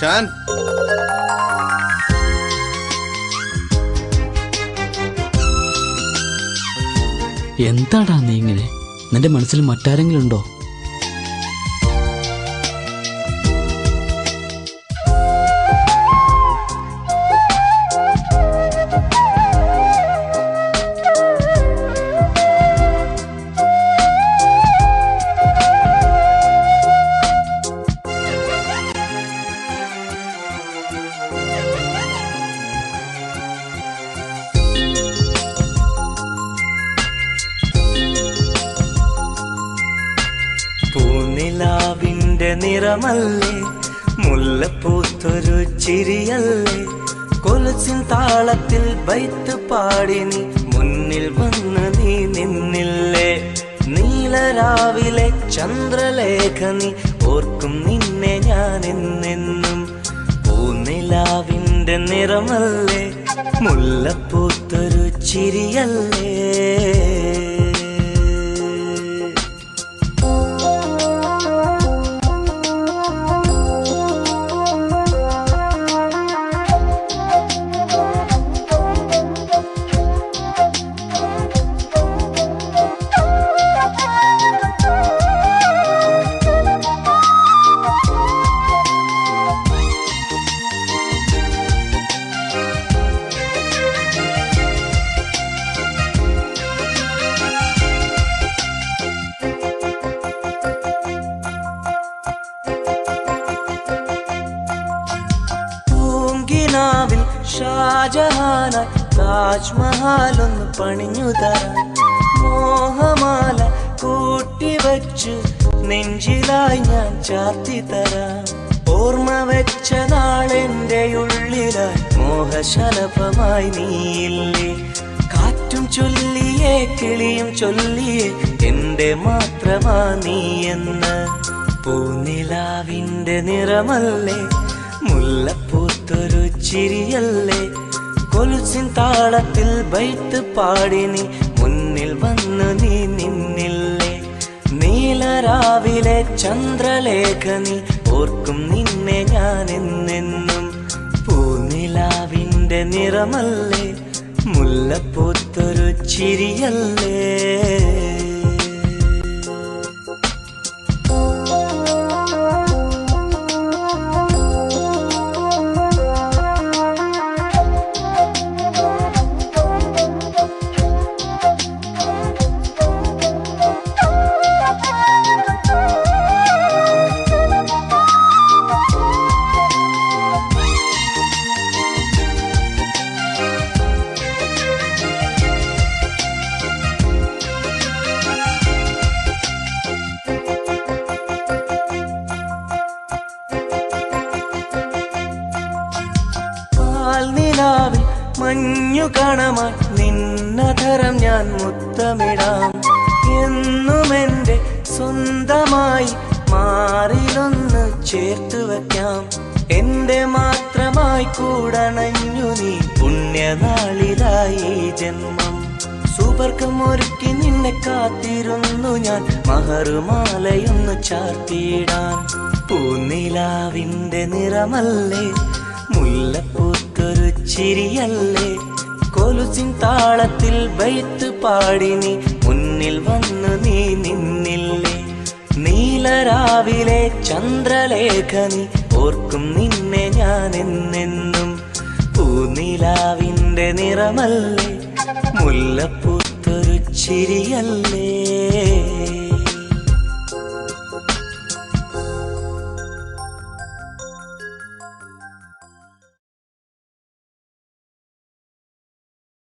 ഷാൻ, എന്താടാ നീ ഇങ്ങനെ? നിന്റെ മനസ്സിൽ മറ്റാരെങ്കിലും ഉണ്ടോ? പൂനിലാവിന്റെ നിറമല്ലേ, മുല്ലപ്പൂത്തൊരു ചിരിയല്ലേ, കൊലുസിൻ താളത്തിൽ ബൈത്ത് പാടി നീ മുന്നിൽ വന്ന് നീ നിന്നില്ലേ. നീലരാവിലെ ചന്ദ്രലേഖ നീ ഓർക്കും നിന്നെ ഞാൻ എന്നെന്നും. പൂനിലാവിന്റെ നിറമല്ലേ, മുല്ലപ്പൂത്തൊരു ചിരിയല്ലേ. പൂങ്കിനാവിൽ ഷാജഹാനായി താജ്മഹാലൊന്ന് പണിഞ്ഞു തരാം. മോഹമാല കൂട്ടിവച്ചു നെഞ്ചിലായി ഞാൻ ചാർത്തി തരാം. ഓർമ്മ വെച്ച നാളെന്റെ ഉള്ളിലായി മോഹശലഭമായി നീയില്ലേ. കാറ്റും ചൊല്ലിയേ കിളിയും ചൊല്ലിയേ എന്റെ മാത്രമാ നീയെന്ന്. പൂനിലാവിന്റെ നിറമല്ലേ, മുല്ലപ്പൂത്തൊരു ചിരിയല്ലേ, കൊലുസിൻ താളത്തിൽ ബൈത്ത് പാടി നീ മുന്നിൽ വന്നു നീ നിന്നില്ലേ. നീലരാവിലെ ചന്ദ്രലേഖ നീ ഓർക്കും നിന്നെ ഞാൻ എന്നെന്നും. പൂനിലാവിന്റെ നിറമല്ലേ, മുല്ലപ്പൂത്തൊരു ചിരിയല്ലേ. നിലാവിൽ മഞ്ഞു കണമായി നിന്നധരം ഞാൻ മുത്തമിടാം. എന്നുമെന്റെ സ്വന്തമായി മാറിലൊന്ന് ചേർത്തു വയ്ക്കാം. എന്റെ മാത്രമായി കൂടണഞ്ഞു നീ പുണ്യനാളിലായി ജന്മം. സുവർഗമൊരുക്കി നിന്നെ കാത്തിരുന്നു ഞാൻ മഹറുമാലയൊന്നു ചാർത്തിയിടാൻ. പൂനിലാവിന്റെ നിറമല്ലേ, മുല്ലപ്പൂത്തൊരു ചിരിയല്ലേ, കൊലുസിൻ താളത്തിൽ ബൈത്ത് പാടി നീ മുന്നിൽ വന്നു നീ നിന്നില്ലേ. നീലരാവിലെ ചന്ദ്രലേഖ നീ ഓർക്കും നിന്നെ ഞാൻ എന്നെന്നും. പൂനിലാവിന്റെ നിറമല്ലേ, മുല്ലപ്പൂത്തൊരു ചിരിയല്ലേ.